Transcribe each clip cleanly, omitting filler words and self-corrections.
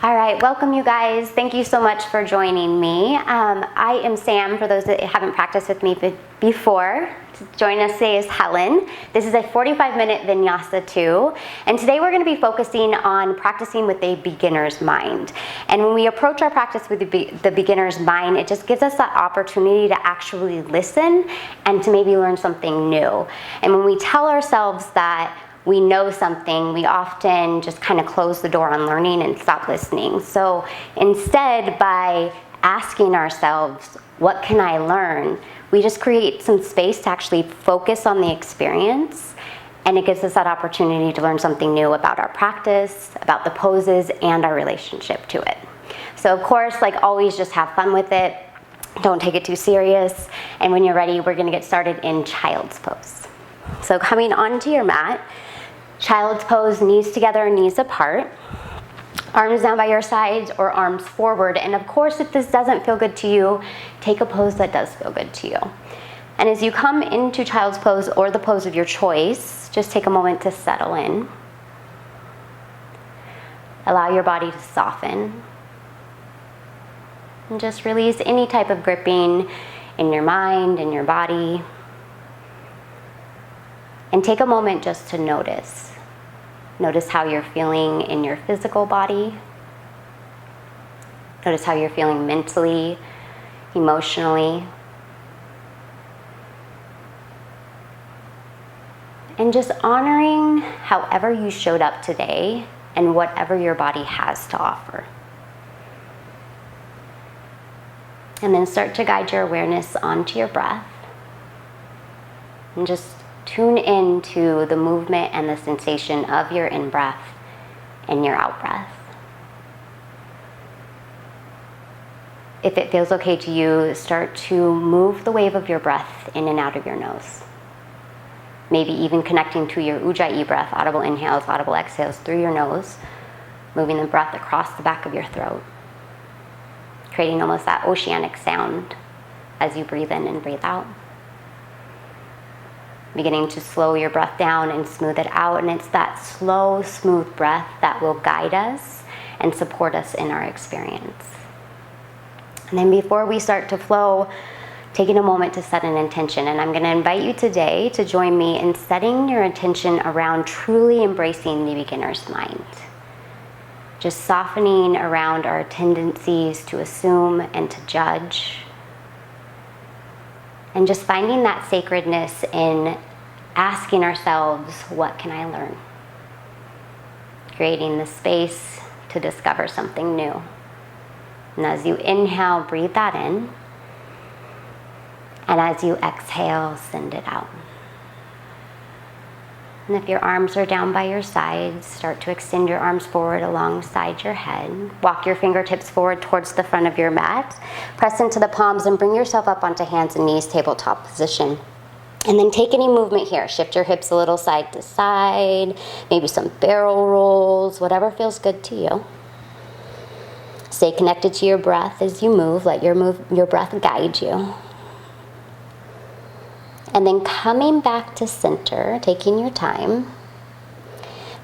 All right, welcome you guys. Thank you so much for joining me. I am Sam, for those that haven't practiced with me before. Joining us today is Helen. This is a 45-minute vinyasa too, and today we're going to be focusing on practicing with a beginner's mind. And when we approach our practice with the beginner's mind, it just gives us that opportunity to actually listen and to maybe learn something new. And when we tell ourselves that we know something, we often just kind of close the door on learning and stop listening. So instead, by asking ourselves, what can I learn? We just create some space to actually focus on the experience, and it gives us that opportunity to learn something new about our practice, about the poses, and our relationship to it. So of course, like always, just have fun with it. Don't take it too serious. And when you're ready, we're gonna get started in child's pose. So coming onto your mat, child's pose, knees together, knees apart, arms down by your sides or arms forward. And of course, if this doesn't feel good to you, take a pose that does feel good to you. And as you come into child's pose or the pose of your choice, just take a moment to settle in. Allow your body to soften. And just release any type of gripping in your mind, in your body. And take a moment just to notice. Notice how you're feeling in your physical body. Notice how you're feeling mentally, emotionally. And just honoring however you showed up today and whatever your body has to offer. And then start to guide your awareness onto your breath. And just tune into the movement and the sensation of your in-breath and your out-breath. If it feels okay to you, start to move the wave of your breath in and out of your nose. Maybe even connecting to your Ujjayi breath, audible inhales, audible exhales through your nose, moving the breath across the back of your throat, creating almost that oceanic sound as you breathe in and breathe out. Beginning to slow your breath down and smooth it out. And it's that slow, smooth breath that will guide us and support us in our experience. And then before we start to flow, taking a moment to set an intention. And I'm going to invite you today to join me in setting your intention around truly embracing the beginner's mind. Just softening around our tendencies to assume and to judge. And just finding that sacredness in asking ourselves, what can I learn? Creating the space to discover something new. And as you inhale, breathe that in. And as you exhale, send it out. And if your arms are down by your sides, start to extend your arms forward alongside your head. Walk your fingertips forward towards the front of your mat. Press into the palms and bring yourself up onto hands and knees, tabletop position. And then take any movement here. Shift your hips a little side to side, maybe some barrel rolls, whatever feels good to you. Stay connected to your breath as you move. Let your breath guide you. And then coming back to center, taking your time.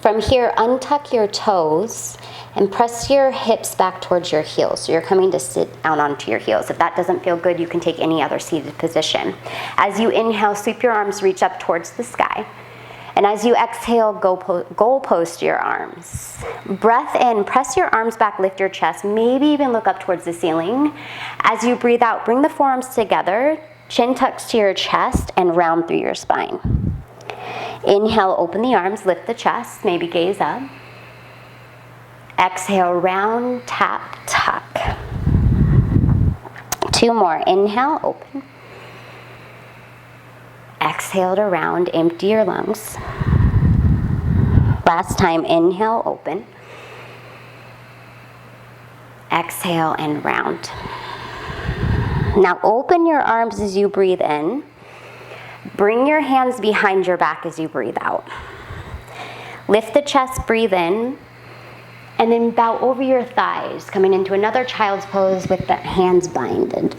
From here, untuck your toes and press your hips back towards your heels. So you're coming to sit out onto your heels. If that doesn't feel good, you can take any other seated position. As you inhale, sweep your arms, reach up towards the sky. And as you exhale, goal post your arms. Breath in, press your arms back, lift your chest, maybe even look up towards the ceiling. As you breathe out, bring the forearms together. Chin tucks to your chest and round through your spine. Inhale, open the arms, lift the chest, maybe gaze up. Exhale, round, tap, tuck. 2 more. Inhale, open. Exhale to round, empty your lungs. Last time, inhale, open. Exhale and round. Now open your arms as you breathe in. Bring your hands behind your back as you breathe out. Lift the chest, breathe in, and then bow over your thighs, coming into another child's pose with the hands bound.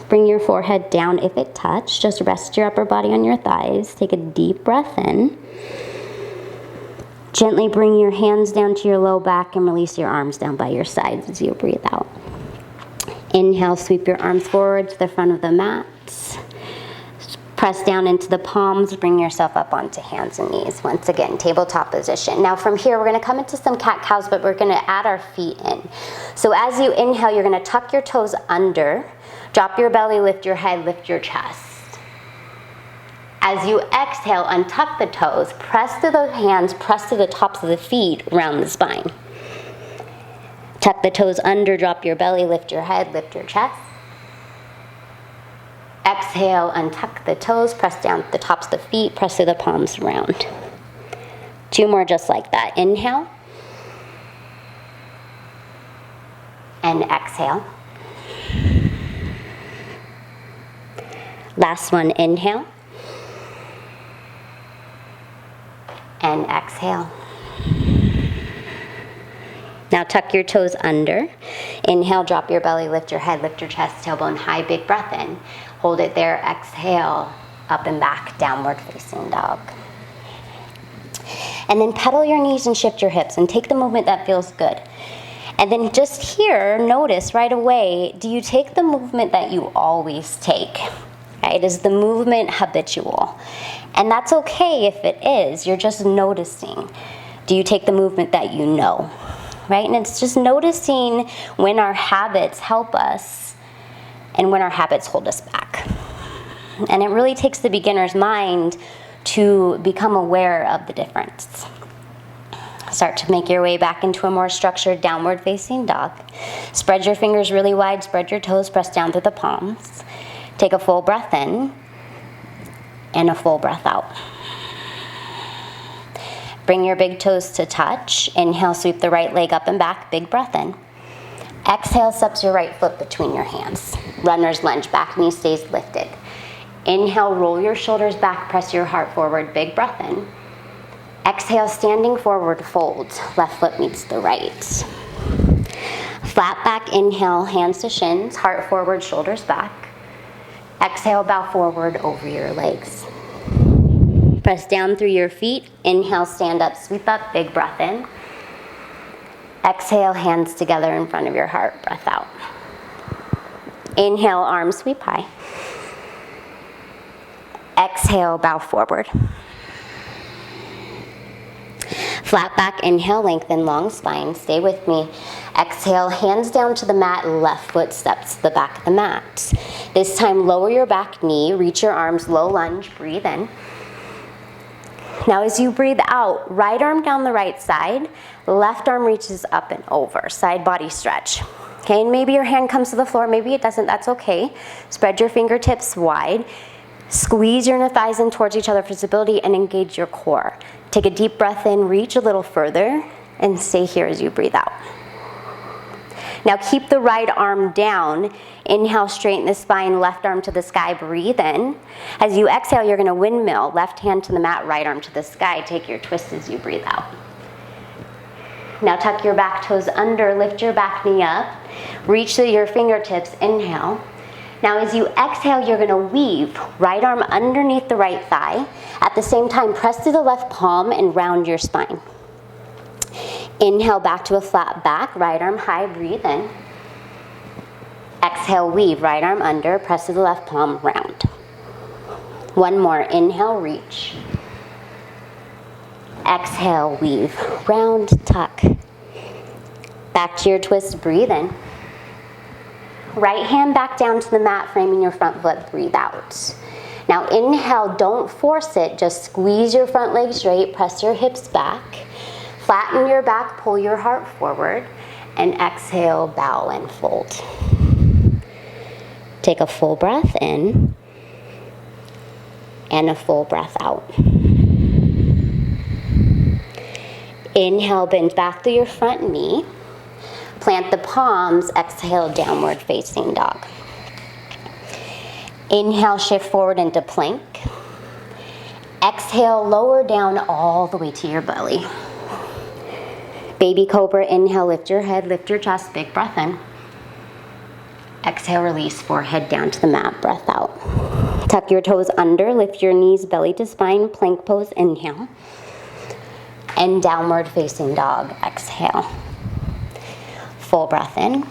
Bring your forehead down if it touched. Just rest your upper body on your thighs. Take a deep breath in. Gently bring your hands down to your low back and release your arms down by your sides as you breathe out. Inhale, sweep your arms forward to the front of the mat. Press down into the palms, bring yourself up onto hands and knees. Once again, tabletop position. Now from here, we're gonna come into some cat-cows, but we're gonna add our feet in. So as you inhale, you're gonna tuck your toes under, drop your belly, lift your head, lift your chest. As you exhale, untuck the toes, press to the hands, press to the tops of the feet around the spine. Tuck the toes under, drop your belly, lift your head, lift your chest. Exhale, untuck the toes, press down the tops of the feet, press through the palms around. 2 more just like that. Inhale. And exhale. Last one, inhale. And exhale. Now tuck your toes under. Inhale, drop your belly, lift your head, lift your chest, tailbone high, big breath in. Hold it there, exhale, up and back, downward facing dog. And then pedal your knees and shift your hips and take the movement that feels good. And then just here, notice right away, do you take the movement that you always take? Right? Is the movement habitual? And that's okay if it is, you're just noticing. Do you take the movement that you know? Right? And it's just noticing when our habits help us and when our habits hold us back. And it really takes the beginner's mind to become aware of the difference. Start to make your way back into a more structured downward facing dog. Spread your fingers really wide, spread your toes, press down through the palms. Take a full breath in and a full breath out. Bring your big toes to touch. Inhale, sweep the right leg up and back, big breath in. Exhale, steps your right foot between your hands. Runner's lunge, back knee stays lifted. Inhale, roll your shoulders back, press your heart forward, big breath in. Exhale, standing forward, fold. Left foot meets the right. Flat back, inhale, hands to shins, heart forward, shoulders back. Exhale, bow forward over your legs. Press down through your feet. Inhale, stand up, sweep up, big breath in. Exhale, hands together in front of your heart, breath out. Inhale, arms sweep high. Exhale, bow forward. Flat back, inhale, lengthen long spine, stay with me. Exhale, hands down to the mat, left foot steps to the back of the mat. This time, lower your back knee, reach your arms, low lunge, breathe in. Now as you breathe out, right arm down the right side, left arm reaches up and over, side body stretch. Okay, and maybe your hand comes to the floor, maybe it doesn't, that's okay. Spread your fingertips wide, squeeze your thighs in towards each other for stability and engage your core. Take a deep breath in, reach a little further, and stay here as you breathe out. Now keep the right arm down. Inhale, straighten the spine, left arm to the sky, breathe in. As you exhale, you're gonna windmill, left hand to the mat, right arm to the sky. Take your twist as you breathe out. Now tuck your back toes under, lift your back knee up, reach through your fingertips, inhale. Now as you exhale, you're gonna weave, right arm underneath the right thigh. At the same time, press through the left palm and round your spine. Inhale, back to a flat back, right arm high, breathe in. Exhale, weave, right arm under, press to the left palm, round. One more, inhale, reach. Exhale, weave, round, tuck. Back to your twist, breathe in. Right hand back down to the mat, framing your front foot, breathe out. Now inhale, don't force it, just squeeze your front leg straight, press your hips back. Flatten your back, pull your heart forward, and exhale, bow and fold. Take a full breath in, and a full breath out. Inhale, bend back through your front knee. Plant the palms, exhale, downward facing dog. Inhale, shift forward into plank. Exhale, lower down all the way to your belly. Baby cobra, inhale, lift your head, lift your chest, big breath in. Exhale, release, forehead down to the mat, breath out. Tuck your toes under, lift your knees, belly to spine, plank pose, inhale. and downward facing dog. Exhale. Full breath in.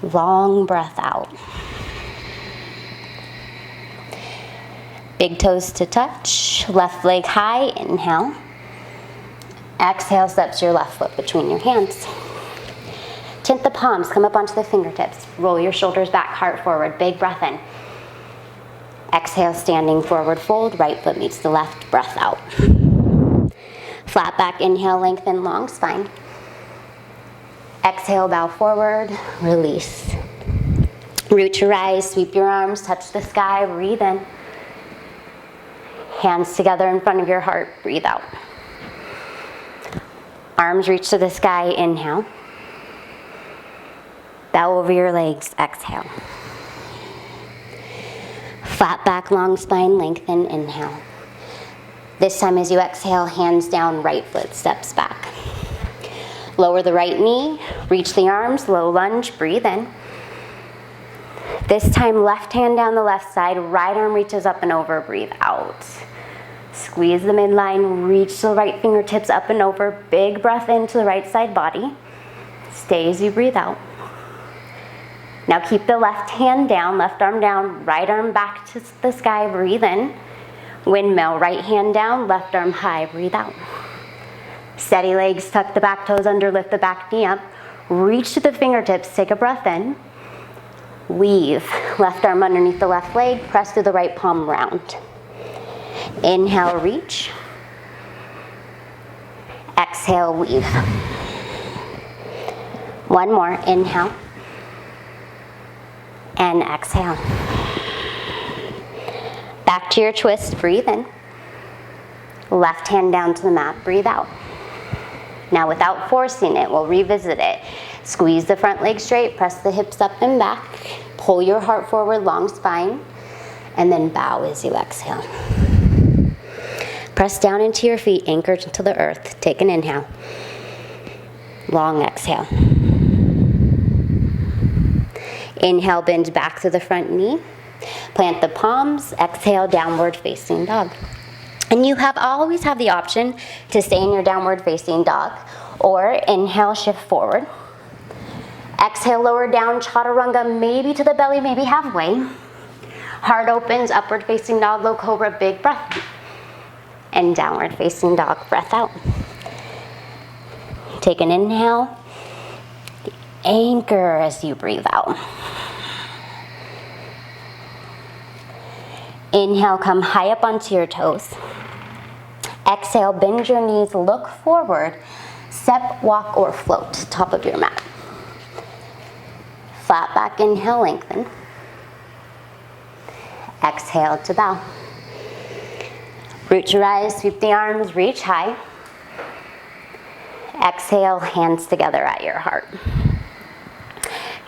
Long breath out. Big toes to touch. Left leg high. Inhale. Exhale, steps your left foot between your hands. Tint the palms, come up onto the fingertips. Roll your shoulders back, heart forward. Big breath in. Exhale, standing forward fold. Right foot meets the left, breath out. Flat back, inhale, lengthen, long spine. Exhale, bow forward, release. Root to rise, sweep your arms, touch the sky, breathe in. Hands together in front of your heart, breathe out. Arms reach to the sky, inhale. Bow over your legs, exhale. Flat back, long spine, lengthen, inhale. This time as you exhale, hands down, right foot steps back. Lower the right knee, reach the arms, low lunge, breathe in. This time, left hand down the left side, right arm reaches up and over, breathe out. Squeeze the midline, reach the right fingertips up and over, big breath into the right side body. Stay as you breathe out. Now keep the left hand down, left arm down, right arm back to the sky, breathe in. Windmill, right hand down, left arm high, breathe out. Steady legs, tuck the back toes under, lift the back knee up. Reach to the fingertips, take a breath in. Weave, left arm underneath the left leg, press through the right palm round. Inhale, reach. Exhale, weave. One more, inhale. And exhale. Back to your twist, breathe in. Left hand down to the mat, breathe out. Now without forcing it, we'll revisit it. Squeeze the front leg straight, press the hips up and back, pull your heart forward, long spine, and then bow as you exhale. Press down into your feet, anchor to the earth. Take an inhale. Long exhale. Inhale, bend back to the front knee. Plant the palms. Exhale, downward facing dog. And you always have the option to stay in your downward facing dog, or inhale, shift forward. Exhale, lower down, chaturanga, maybe to the belly, maybe halfway. Heart opens, upward facing dog, low cobra, big breath. And downward facing dog, breath out. Take an inhale. Anchor as you breathe out. Inhale, come high up onto your toes. Exhale, bend your knees, look forward. Step, walk, or float, top of your mat. Flat back, inhale, lengthen. Exhale to bow. Root to rise, sweep the arms, reach high. Exhale, hands together at your heart.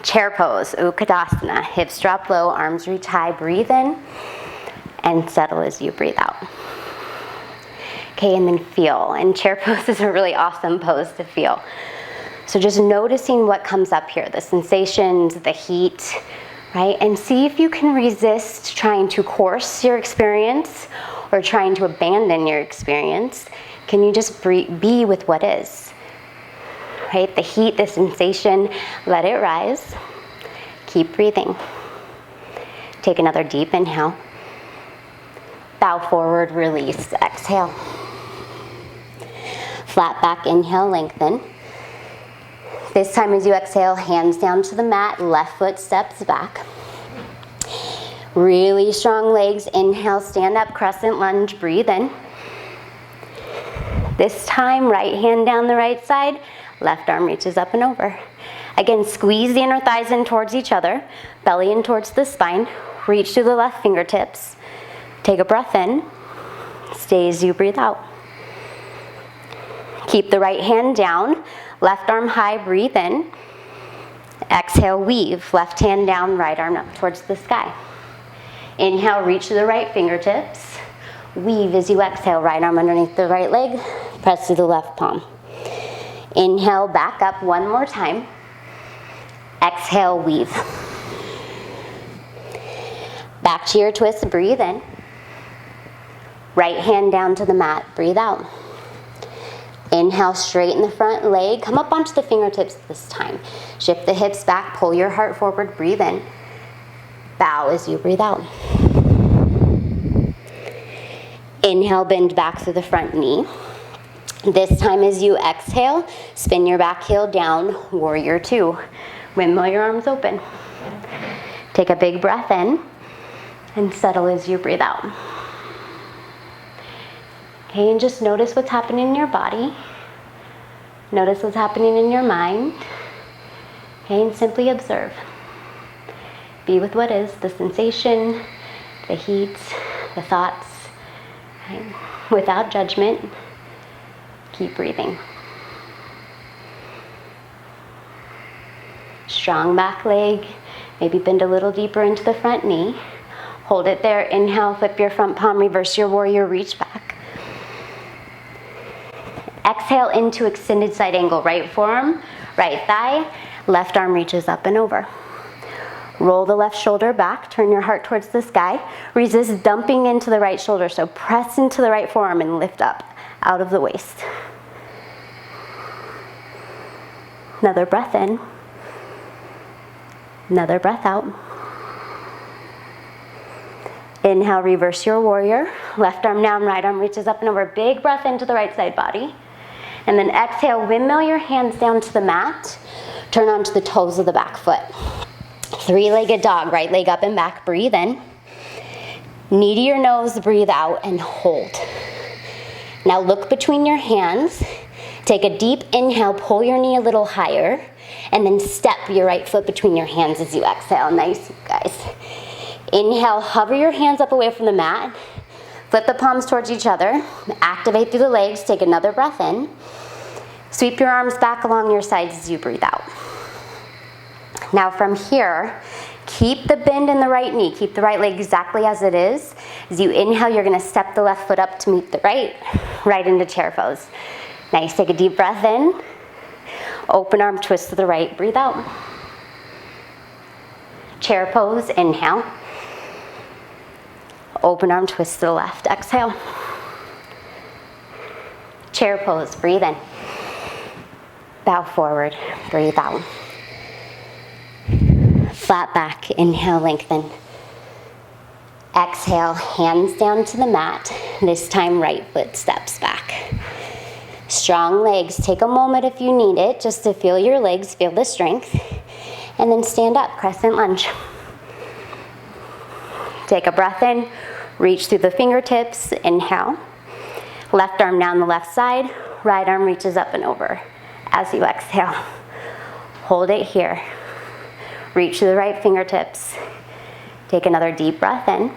Chair pose, Utkatasana. Hips drop low, arms reach high, breathe in, and settle as you breathe out. Okay, and then feel. And chair pose is a really awesome pose to feel. So just noticing what comes up here, the sensations, the heat, right? And see if you can resist trying to course your experience or trying to abandon your experience. Can you just be with what is? Right? The heat, the sensation, let it rise. Keep breathing. Take another deep inhale. Bow forward, release, exhale. Flat back, inhale, lengthen. This time as you exhale, hands down to the mat, left foot steps back. Really strong legs, inhale, stand up, crescent lunge, breathe in. This time, right hand down the right side, left arm reaches up and over. Again, squeeze the inner thighs in towards each other, belly in towards the spine, reach through the left fingertips. Take a breath in, stay as you breathe out. Keep the right hand down, left arm high, breathe in. Exhale, weave, left hand down, right arm up towards the sky. Inhale, reach to the right fingertips. Weave as you exhale, right arm underneath the right leg, press to the left palm. Inhale, back up one more time. Exhale, weave. Back to your twist, breathe in. Right hand down to the mat, breathe out. Inhale, straighten the front leg. Come up onto the fingertips this time. Shift the hips back, pull your heart forward, breathe in. Bow as you breathe out. Inhale, bend back through the front knee. This time as you exhale, spin your back heel down, warrior two. Windmill your arms open. Take a big breath in and settle as you breathe out. Okay, and just notice what's happening in your body. Notice what's happening in your mind. Okay, and simply observe. Be with what is, the sensation, the heat, the thoughts. Okay? Without judgment, keep breathing. Strong back leg. Maybe bend a little deeper into the front knee. Hold it there. Inhale, flip your front palm, reverse your warrior, reach back. Exhale into extended side angle. Right forearm, right thigh, left arm reaches up and over. Roll the left shoulder back, turn your heart towards the sky. Resist dumping into the right shoulder, so press into the right forearm and lift up out of the waist. Another breath in. Another breath out. Inhale, reverse your warrior. Left arm down, right arm reaches up and over. Big breath into the right side body. And then exhale, windmill your hands down to the mat. Turn onto the toes of the back foot. Three-legged dog, right leg up and back. Breathe in. Knee to your nose, breathe out and hold. Now look between your hands. Take a deep inhale, pull your knee a little higher. And then step your right foot between your hands as you exhale. Nice, guys. Inhale, hover your hands up away from the mat. Flip the palms towards each other. Activate through the legs. Take another breath in. Sweep your arms back along your sides as you breathe out. Now from here, keep the bend in the right knee. Keep the right leg exactly as it is. As you inhale, you're going to step the left foot up to meet the right into chair pose. Nice. Take a deep breath in. Open arm twist to the right, breathe out. Chair pose, inhale. Open arm twist to the left, exhale. Chair pose, breathe in. Bow forward, breathe out. Flat back, inhale, lengthen. Exhale, hands down to the mat. This time right foot steps back. Strong legs. Take a moment if you need it, just to feel your legs, feel the strength. And then stand up, crescent lunge. Take a breath in, reach through the fingertips, inhale. Left arm down the left side, right arm reaches up and over. As you exhale, hold it here. Reach to the right fingertips. Take another deep breath in.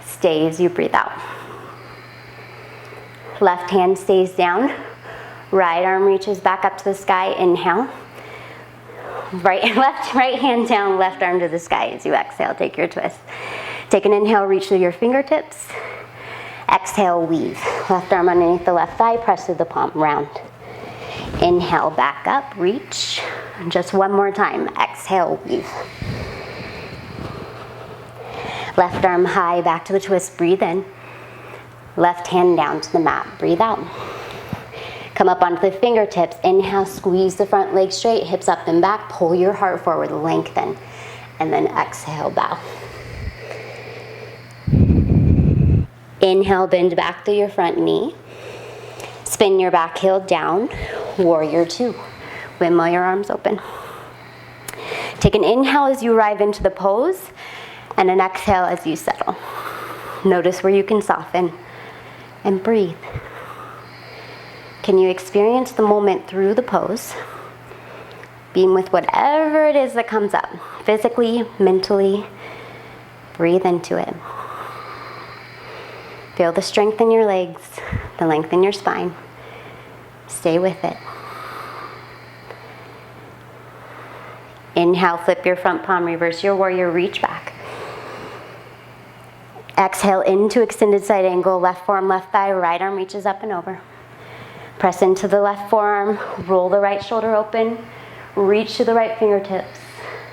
Stay as you breathe out. Left hand stays down. Right arm reaches back up to the sky. Inhale. Right hand down, left arm to the sky as you exhale. Take your twist. Take an inhale, reach through your fingertips. Exhale, weave. Left arm underneath the left thigh, press through the palm, round. Inhale, back up, reach. Just one more time. Exhale, weave. Left arm high, back to the twist, breathe in. Left hand down to the mat, breathe out. Come up onto the fingertips, inhale, squeeze the front leg straight, hips up and back, pull your heart forward, lengthen, and then exhale, bow. Inhale, bend back through your front knee. Spin your back heel down, warrior two. Windmill your arms open. Take an inhale as you arrive into the pose, and an exhale as you settle. Notice where you can soften and breathe. Can you experience the moment through the pose, being with whatever it is that comes up, physically, mentally? Breathe into it. Feel the strength in your legs, the length in your spine. Stay with it. Inhale, flip your front palm, reverse your warrior, reach back. Exhale into extended side angle, left forearm, left thigh, right arm reaches up and over. Press into the left forearm, roll the right shoulder open, reach to the right fingertips,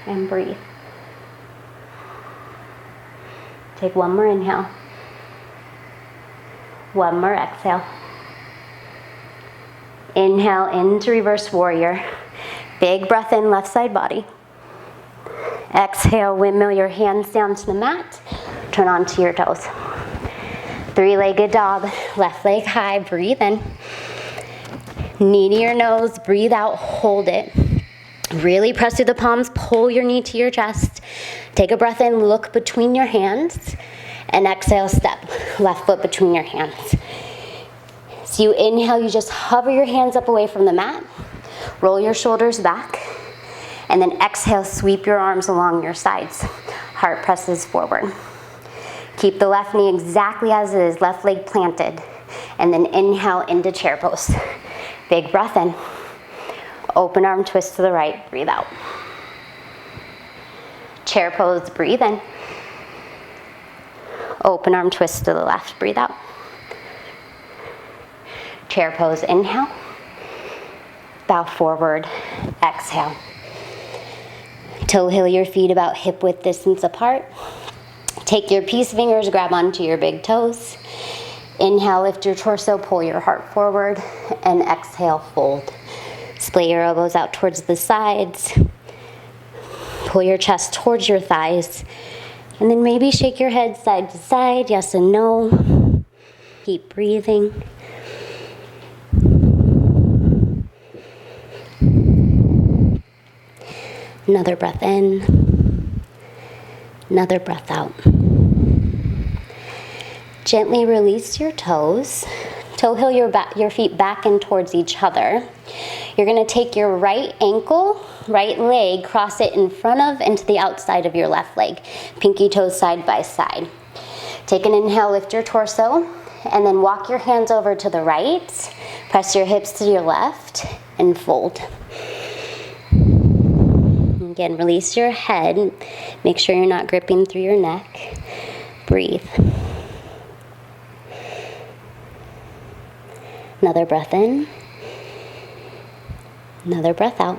and breathe. Take one more inhale. One more exhale. Inhale into reverse warrior. Big breath in, left side body. Exhale, windmill your hands down to the mat. Turn onto your toes. Three-legged dog, left leg high, breathe in. Knee to your nose, breathe out, hold it. Really press through the palms, pull your knee to your chest. Take a breath in, look between your hands, and exhale, step, left foot between your hands. So you inhale, you just hover your hands up away from the mat, roll your shoulders back, and then exhale, sweep your arms along your sides. Heart presses forward. Keep the left knee exactly as it is, left leg planted, and then inhale into chair pose. Big breath in. Open arm twist to the right, breathe out. Chair pose, breathe in. Open arm twist to the left, breathe out. Chair pose, inhale. Bow forward, exhale. Toe heel your feet about hip width distance apart. Take your peace fingers, grab onto your big toes. Inhale, lift your torso, pull your heart forward, and exhale, fold. Split your elbows out towards the sides. Pull your chest towards your thighs. And then maybe shake your head side to side, yes and no. Keep breathing. Another breath in. Another breath out. Gently release your toes. Toe heel your feet back and towards each other. You're going to take your right ankle, right leg, cross it in front of and to the outside of your left leg. Pinky toes side by side. Take an inhale, lift your torso, and then walk your hands over to the right. Press your hips to your left and fold. Again, release your head. Make sure you're not gripping through your neck. Breathe. Another breath in. Another breath out.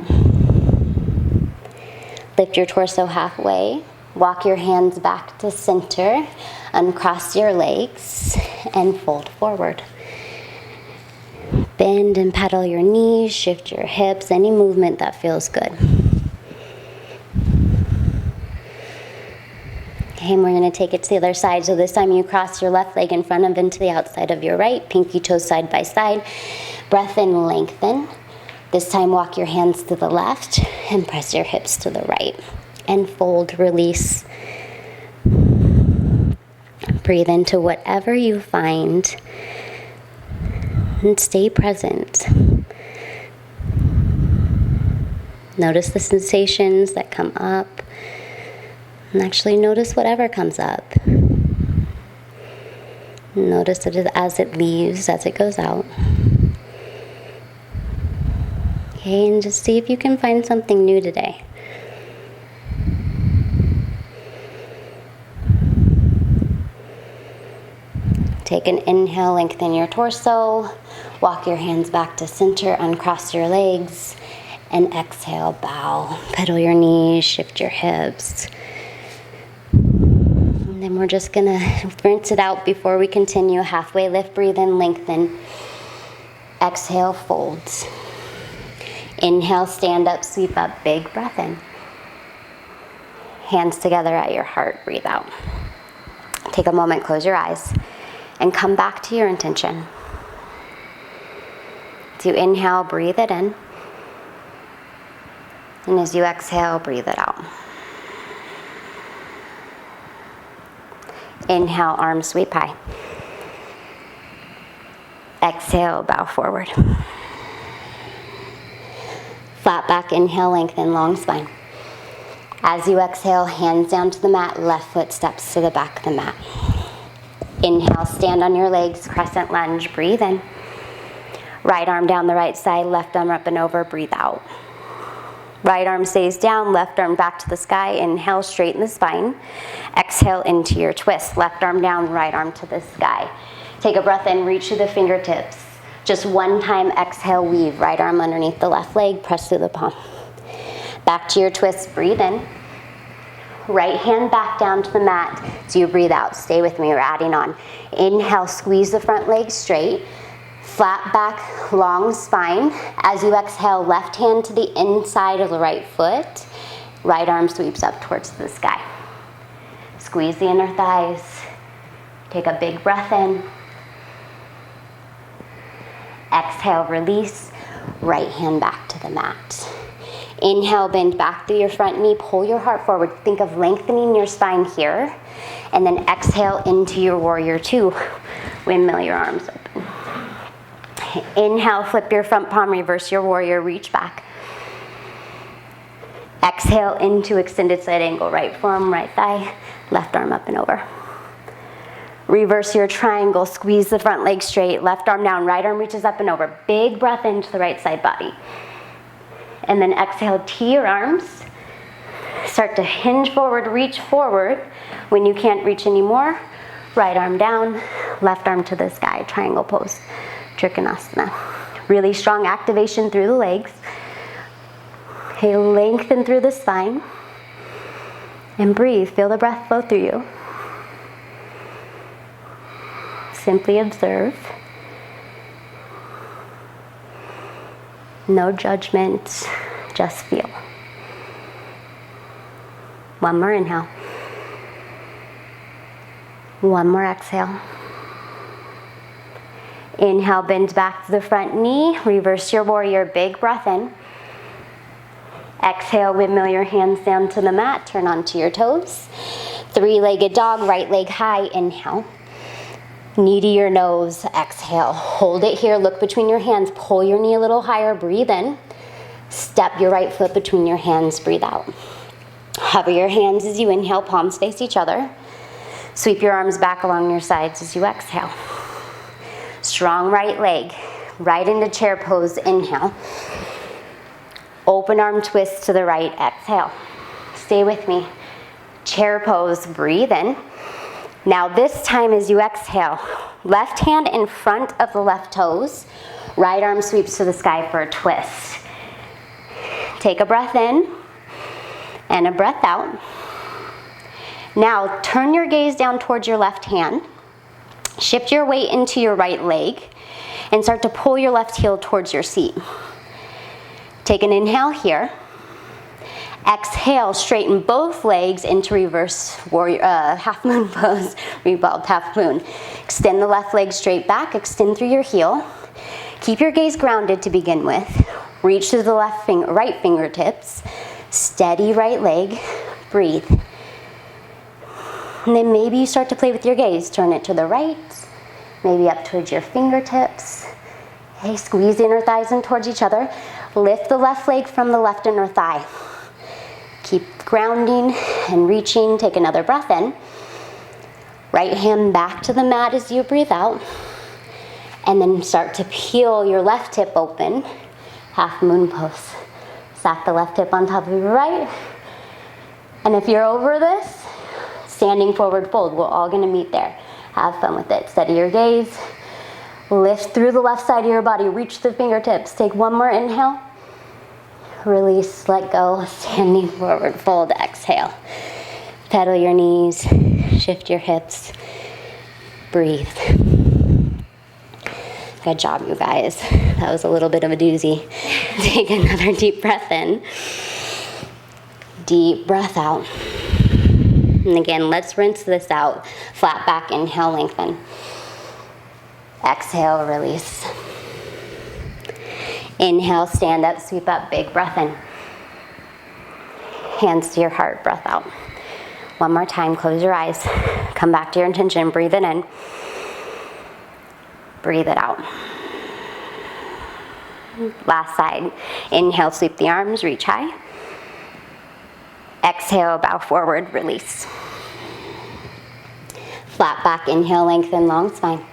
Lift your torso halfway. Walk your hands back to center. Uncross your legs and fold forward. Bend and pedal your knees. Shift your hips. Any movement that feels good. Okay, and we're going to take it to the other side. So this time you cross your left leg in front of and to the outside of your right. Pinky toes side by side. Breath in, lengthen. This time walk your hands to the left and press your hips to the right. And fold, release. Breathe into whatever you find. And stay present. Notice the sensations that come up. And actually notice whatever comes up. Notice it as it leaves, as it goes out. Okay, and just see if you can find something new today. Take an inhale, lengthen your torso. Walk your hands back to center, uncross your legs. And exhale, bow. Pedal your knees, shift your hips. And then we're just gonna rinse it out before we continue. Halfway lift, breathe in, lengthen. Exhale, folds. Inhale, stand up, sweep up, big breath in. Hands together at your heart, breathe out. Take a moment, close your eyes, and come back to your intention. As you inhale, breathe it in. And as you exhale, breathe it out. Inhale, arms sweep high. Exhale, bow forward. Flat back, inhale, lengthen, long spine. As you exhale, hands down to the mat, left foot steps to the back of the mat. Inhale, stand on your legs, crescent lunge, breathe in. Right arm down the right side, left arm up and over, breathe out. Right arm stays down, left arm back to the sky. Inhale, straighten the spine. Exhale into your twist. Left arm down, right arm to the sky. Take a breath in, reach through the fingertips. Just one time, exhale, weave. Right arm underneath the left leg, press through the palm. Back to your twist, breathe in. Right hand back down to the mat as you breathe out. Stay with me, we're adding on. Inhale, squeeze the front leg straight. Flat back, long spine. As you exhale, left hand to the inside of the right foot. Right arm sweeps up towards the sky. Squeeze the inner thighs. Take a big breath in. Exhale, release. Right hand back to the mat. Inhale, bend back through your front knee. Pull your heart forward. Think of lengthening your spine here. And then exhale into your warrior two. Windmill your arms open. Inhale, flip your front palm, reverse your warrior, reach back. Exhale into extended side angle, right forearm, right thigh, left arm up and over. Reverse your triangle, squeeze the front leg straight, left arm down, right arm reaches up and over. Big breath into the right side body. And then exhale, tee your arms. Start to hinge forward, reach forward. When you can't reach anymore, right arm down, left arm to the sky, triangle pose. Trikonasana. Really strong activation through the legs. Okay, lengthen through the spine. And breathe. Feel the breath flow through you. Simply observe. No judgment. Just feel. One more inhale. One more exhale. Inhale, bend back to the front knee. Reverse your warrior, big breath in. Exhale, windmill your hands down to the mat. Turn onto your toes. Three-legged dog, right leg high. Inhale. Knee to your nose. Exhale. Hold it here. Look between your hands. Pull your knee a little higher. Breathe in. Step your right foot between your hands. Breathe out. Hover your hands as you inhale. Palms face each other. Sweep your arms back along your sides as you exhale. Strong right leg, right into chair pose, inhale. Open arm twist to the right, exhale. Stay with me. Chair pose, breathe in. Now this time as you exhale, left hand in front of the left toes, right arm sweeps to the sky for a twist. Take a breath in and a breath out. Now turn your gaze down towards your left hand. Shift your weight into your right leg and start to pull your left heel towards your seat. Take an inhale here. Exhale, straighten both legs into reverse warrior, half moon pose, revolved half moon. Extend the left leg straight back, extend through your heel. Keep your gaze grounded to begin with. Reach through the right fingertips. Steady right leg, breathe. And then maybe you start to play with your gaze. Turn it to the right, maybe up towards your fingertips. Okay, squeeze the inner thighs in towards each other. Lift the left leg from the left inner thigh. Keep grounding and reaching. Take another breath in. Right hand back to the mat as you breathe out. And then start to peel your left hip open. Half moon pose. Stack the left hip on top of your right. And if you're over this, standing forward fold. We're all going to meet there. Have fun with it. Steady your gaze. Lift through the left side of your body. Reach the fingertips. Take one more inhale. Release, let go. Standing forward fold. Exhale. Pedal your knees. Shift your hips. Breathe. Good job, you guys. That was a little bit of a doozy. Take another deep breath in. Deep breath out. And again, let's rinse this out. Flat back, inhale, lengthen. Exhale, release. Inhale, stand up, sweep up, big breath in. Hands to your heart, breath out. One more time, close your eyes. Come back to your intention, breathe it in. Breathe it out. Last side. Inhale, sweep the arms, reach high. Exhale, bow forward, release. Flat back, inhale, lengthen, long spine.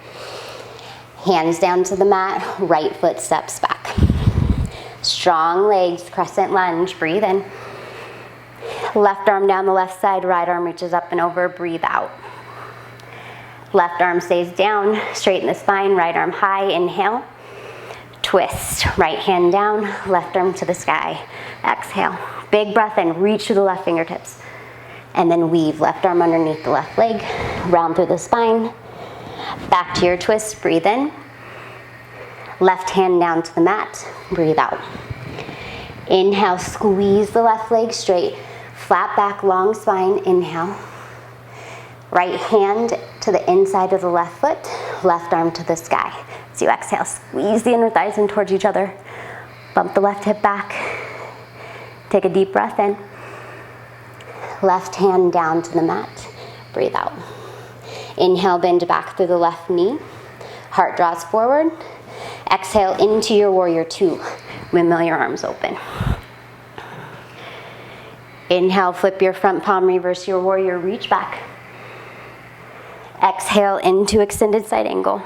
Hands down to the mat, right foot steps back. Strong legs, crescent lunge, breathe in. Left arm down the left side, right arm reaches up and over, breathe out. Left arm stays down, straighten the spine, right arm high, inhale. Twist, right hand down, left arm to the sky. Exhale. Big breath in, reach through the left fingertips. And then weave, left arm underneath the left leg, round through the spine. Back to your twist, breathe in. Left hand down to the mat, breathe out. Inhale, squeeze the left leg straight. Flat back, long spine, inhale. Right hand to the inside of the left foot, left arm to the sky. As you exhale, squeeze the inner thighs in towards each other. Bump the left hip back. Take a deep breath in. Left hand down to the mat, breathe out. Inhale, bend back through the left knee. Heart draws forward. Exhale into your warrior two. Windmill your arms open. Inhale, flip your front palm, reverse your warrior, reach back. Exhale into extended side angle.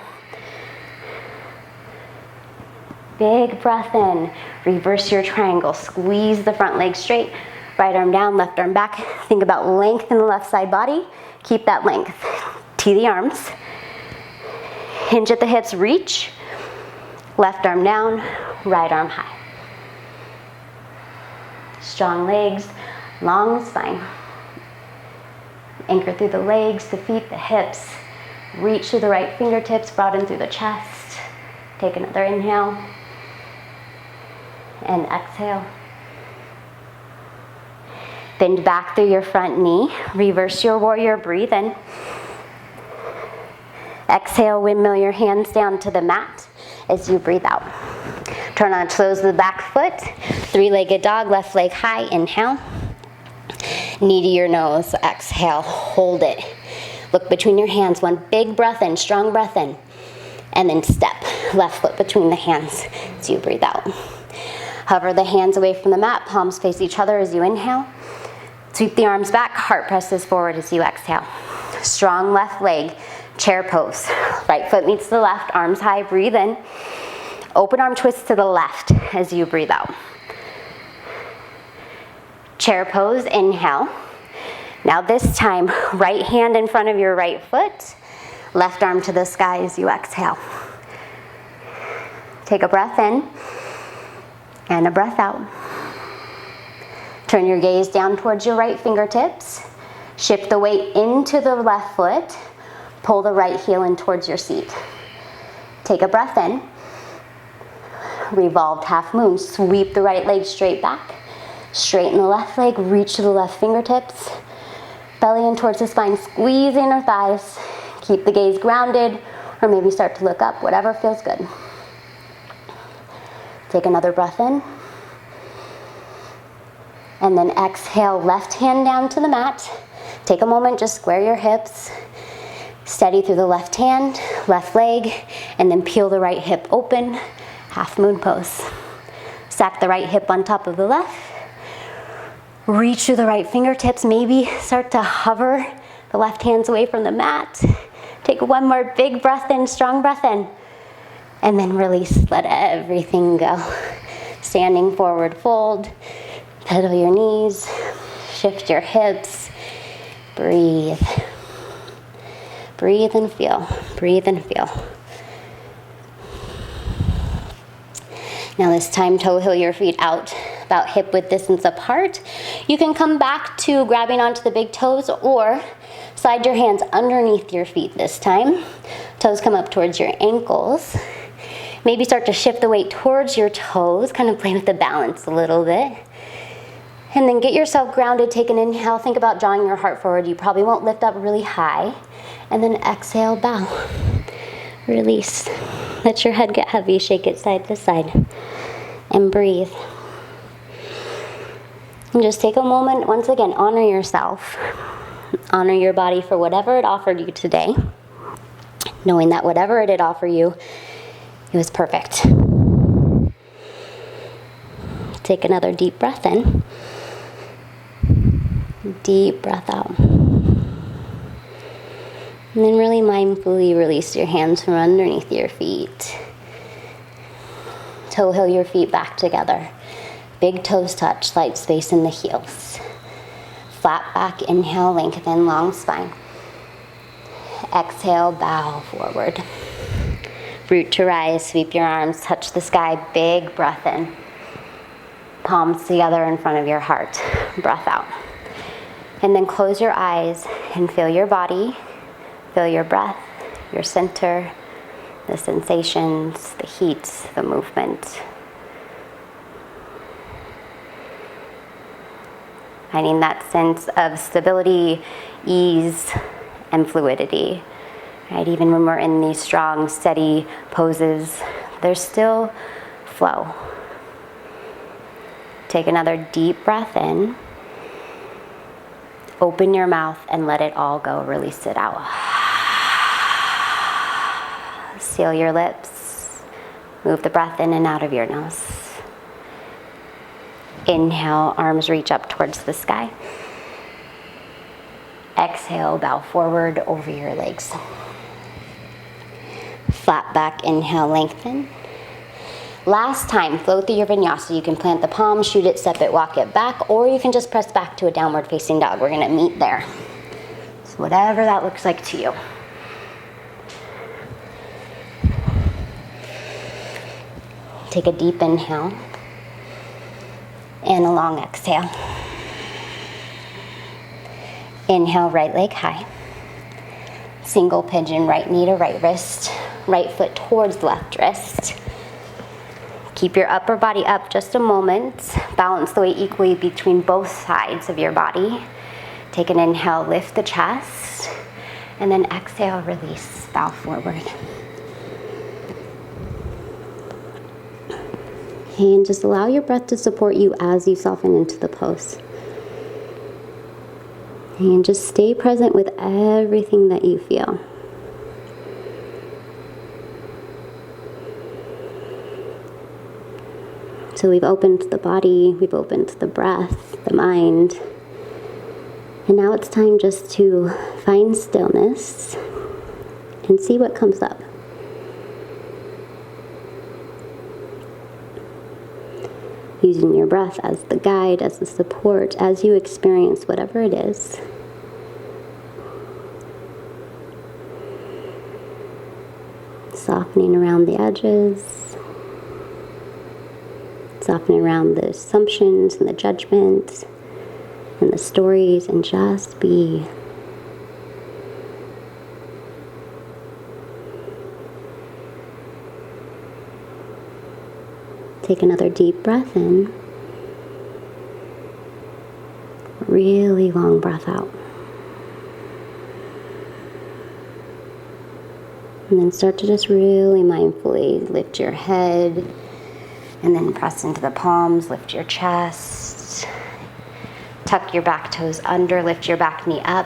Big breath in, reverse your triangle, squeeze the front leg straight, right arm down, left arm back. Think about length in the left side body, keep that length. Tee the arms, hinge at the hips, reach, left arm down, right arm high. Strong legs, long spine. Anchor through the legs, the feet, the hips. Reach through the right fingertips, broaden through the chest. Take another inhale. And exhale. Bend back through your front knee. Reverse your warrior, breathe in. Exhale, windmill your hands down to the mat as you breathe out. Turn on toes of the back foot. Three-legged dog, left leg high, inhale. Knee to your nose, exhale, hold it. Look between your hands, one big breath in, strong breath in. And then step, left foot between the hands as you breathe out. Hover the hands away from the mat, palms face each other as you inhale. Sweep the arms back, heart presses forward as you exhale. Strong left leg, chair pose. Right foot meets the left, arms high, breathe in. Open arm twist to the left as you breathe out. Chair pose, inhale. Now this time, right hand in front of your right foot, left arm to the sky as you exhale. Take a breath in and a breath out. Turn your gaze down towards your right fingertips. Shift the weight into the left foot. Pull the right heel in towards your seat. Take a breath in. Revolved half moon. Sweep the right leg straight back. Straighten the left leg. Reach to the left fingertips. Belly in towards the spine. Squeeze the inner thighs. Keep the gaze grounded, or maybe start to look up, whatever feels good. Take another breath in. And then exhale, left hand down to the mat. Take a moment, just square your hips. Steady through the left hand, left leg, and then peel the right hip open, half moon pose. Stack the right hip on top of the left. Reach through the right fingertips, maybe start to hover the left hands away from the mat. Take one more big breath in, strong breath in. And then release, let everything go. Standing forward fold, pedal your knees, shift your hips, breathe. Breathe and feel, breathe and feel. Now this time, toe heel your feet out about hip width distance apart. You can come back to grabbing onto the big toes or slide your hands underneath your feet this time. Toes come up towards your ankles. Maybe start to shift the weight towards your toes, kind of play with the balance a little bit. And then get yourself grounded, take an inhale, think about drawing your heart forward. You probably won't lift up really high. And then exhale, bow. Release. Let your head get heavy, shake it side to side. And breathe. And just take a moment, once again, honor yourself. Honor your body for whatever it offered you today. Knowing that whatever it did offer you, it was perfect. Take another deep breath in. Deep breath out. And then really mindfully release your hands from underneath your feet. Toe heel your feet back together. Big toes touch, slight space in the heels. Flat back, inhale, lengthen, long spine. Exhale, bow forward. Root to rise, sweep your arms, touch the sky, big breath in. Palms together in front of your heart, breath out. And then close your eyes and feel your body, feel your breath, your center, the sensations, the heat, the movement. Finding that sense of stability, ease, and fluidity. Right? Even when we're in these strong, steady poses, there's still flow. Take another deep breath in. Open your mouth and let it all go. Release it out. Seal your lips. Move the breath in and out of your nose. Inhale, arms reach up towards the sky. Exhale, bow forward over your legs. Flat back, inhale, lengthen. Last time, flow through your vinyasa. You can plant the palm, shoot it, step it, walk it back, or you can just press back to a downward facing dog. We're gonna meet there. So whatever that looks like to you. Take a deep inhale and a long exhale. Inhale, right leg high. Single pigeon, right knee to right wrist, right foot towards left wrist. Keep your upper body up just a moment. Balance the weight equally between both sides of your body. Take an inhale, lift the chest, and then exhale, release, bow forward. And just allow your breath to support you as you soften into the pose. And just stay present with everything that you feel. So we've opened the body, we've opened the breath, the mind. And now it's time just to find stillness and see what comes up. Using your breath as the guide, as the support, as you experience whatever it is. Softening around the edges. Softening around the assumptions and the judgments and the stories, and just be. Take another deep breath in. Really long breath out. And then start to just really mindfully lift your head, and then press into the palms, lift your chest. Tuck your back toes under, lift your back knee up.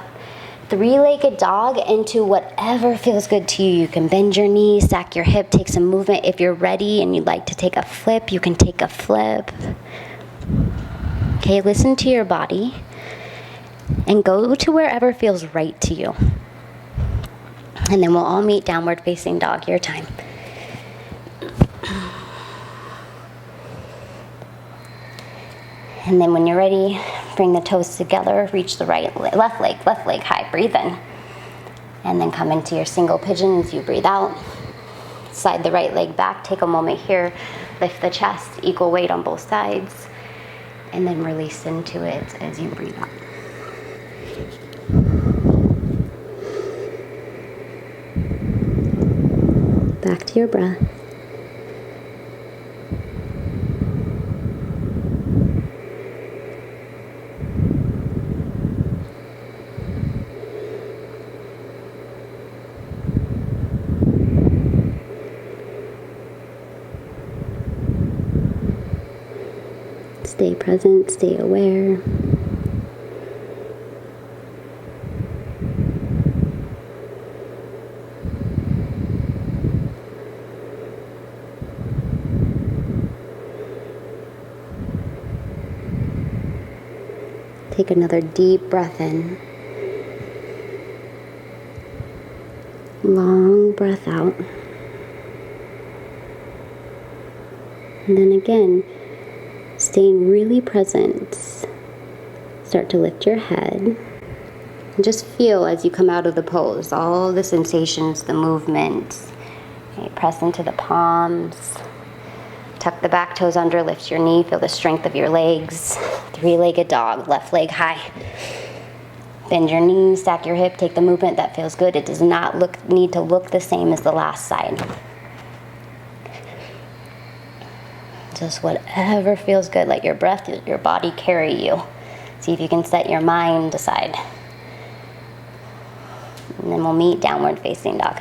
Three-legged dog into whatever feels good to you. You can bend your knee, stack your hip, take some movement. If you're ready and you'd like to take a flip, you can take a flip. Okay, listen to your body and go to wherever feels right to you. And then we'll all meet downward facing dog, your time. And then when you're ready, bring the toes together, reach the left leg high, breathe in. And then come into your single pigeon as you breathe out. Slide the right leg back, take a moment here, lift the chest, equal weight on both sides. And then release into it as you breathe out. Back to your breath. Stay present, stay aware. Take another deep breath in. Long breath out. And then again, staying really present. Start to lift your head. And just feel as you come out of the pose, all the sensations, the movement. Okay, press into the palms. Tuck the back toes under, lift your knee, feel the strength of your legs. Three-legged dog, left leg high. Bend your knees, stack your hip, take the movement that feels good. It does not need to look the same as the last side. Just whatever feels good. Let your breath, your body carry you. See if you can set your mind aside. And then we'll meet downward facing dog.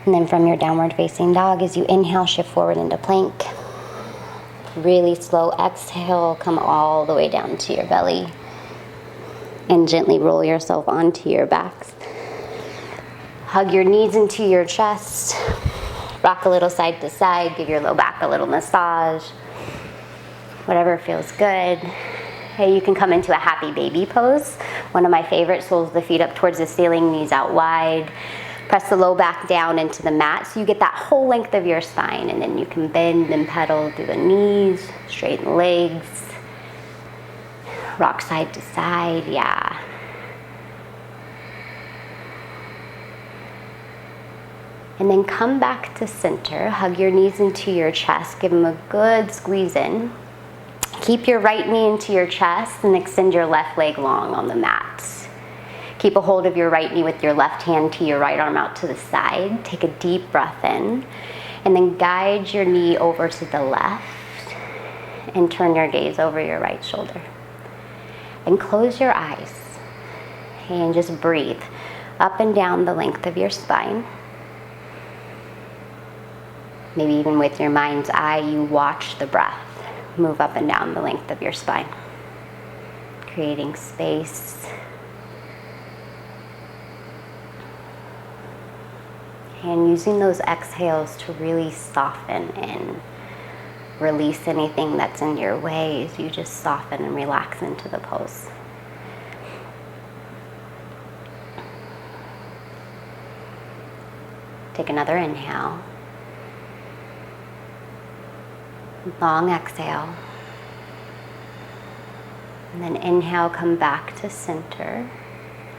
And then from your downward facing dog, as you inhale, shift forward into plank. Really slow exhale, come all the way down to your belly. And gently roll yourself onto your backs. Hug your knees into your chest. Rock a little side to side. Give your low back a little massage. Whatever feels good. Hey, you can come into a happy baby pose. One of my favorites, soles the feet up towards the ceiling, knees out wide. Press the low back down into the mat so you get that whole length of your spine, and then you can bend and pedal through the knees, straighten the legs, rock side to side, yeah. And then come back to center, hug your knees into your chest, give them a good squeeze in. Keep your right knee into your chest and extend your left leg long on the mat. Keep a hold of your right knee with your left hand to your right arm out to the side. Take a deep breath in, and then guide your knee over to the left and turn your gaze over your right shoulder. And close your eyes and just breathe up and down the length of your spine. Maybe even with your mind's eye, you watch the breath move up and down the length of your spine, creating space. And using those exhales to really soften and release anything that's in your way as you just soften and relax into the pose. Take another inhale. Long exhale. And then inhale, come back to center.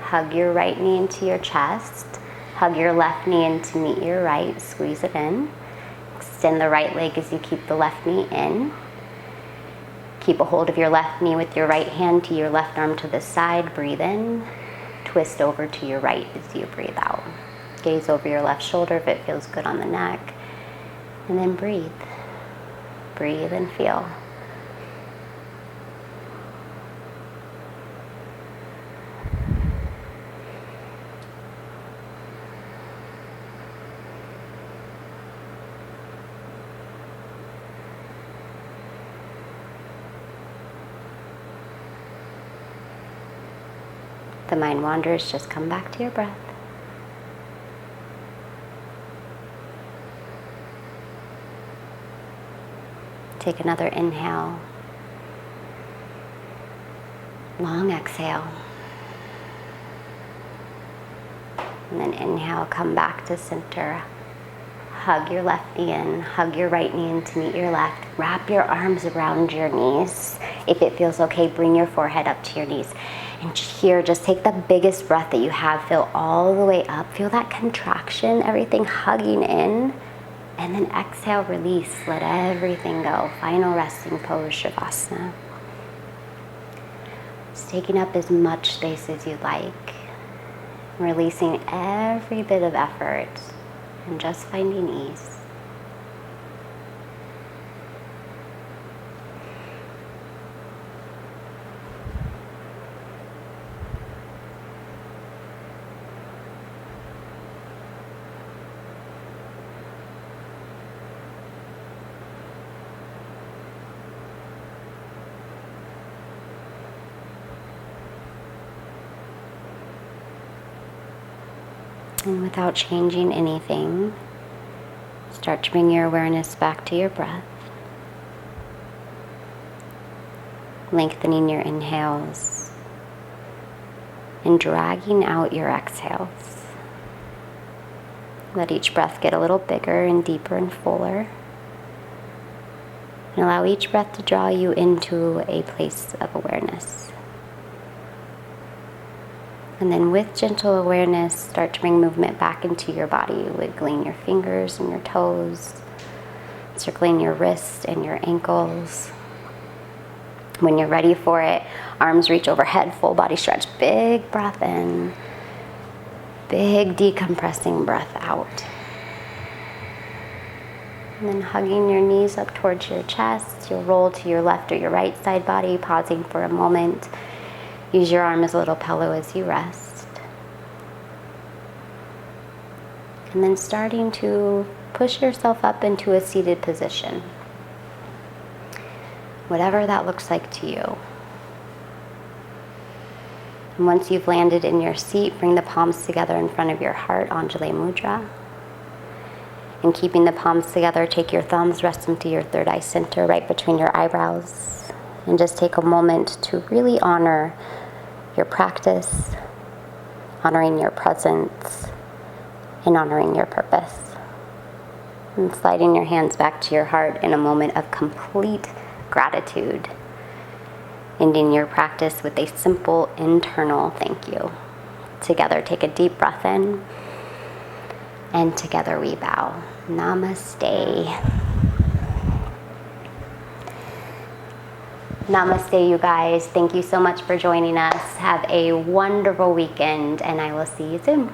Hug your right knee into your chest. Hug your left knee in to meet your right. Squeeze it in. Extend the right leg as you keep the left knee in. Keep a hold of your left knee with your right hand to your left arm to the side. Breathe in. Twist over to your right as you breathe out. Gaze over your left shoulder if it feels good on the neck. And then breathe. Breathe and feel. The mind wanders, just come back to your breath. Take another inhale. Long exhale. And then inhale, come back to center. Hug your left knee in, hug your right knee in to meet your left. Wrap your arms around your knees. If it feels okay, bring your forehead up to your knees. And here, just take the biggest breath that you have. Fill all the way up. Feel that contraction, everything hugging in. And then exhale, release. Let everything go. Final resting pose, Shavasana. Just taking up as much space as you like. Releasing every bit of effort. And just finding ease. And without changing anything, start to bring your awareness back to your breath. Lengthening your inhales and dragging out your exhales. Let each breath get a little bigger and deeper and fuller. And allow each breath to draw you into a place of awareness. And then with gentle awareness, start to bring movement back into your body, wiggling your fingers and your toes, circling your wrists and your ankles. When you're ready for it, arms reach overhead, full body stretch. Big breath in, big decompressing breath out. And then hugging your knees up towards your chest, you'll roll to your left or your right side body, pausing for a moment. Use your arm as a little pillow as you rest. And then starting to push yourself up into a seated position. Whatever that looks like to you. And once you've landed in your seat, bring the palms together in front of your heart, Anjali Mudra. And keeping the palms together, take your thumbs, rest them to your third eye center, right between your eyebrows. And just take a moment to really honor your practice, honoring your presence, and honoring your purpose. And sliding your hands back to your heart in a moment of complete gratitude, ending your practice with a simple internal thank you. Together, take a deep breath in, and together we bow. Namaste. Namaste, you guys. Thank you so much for joining us. Have a wonderful weekend, and I will see you soon.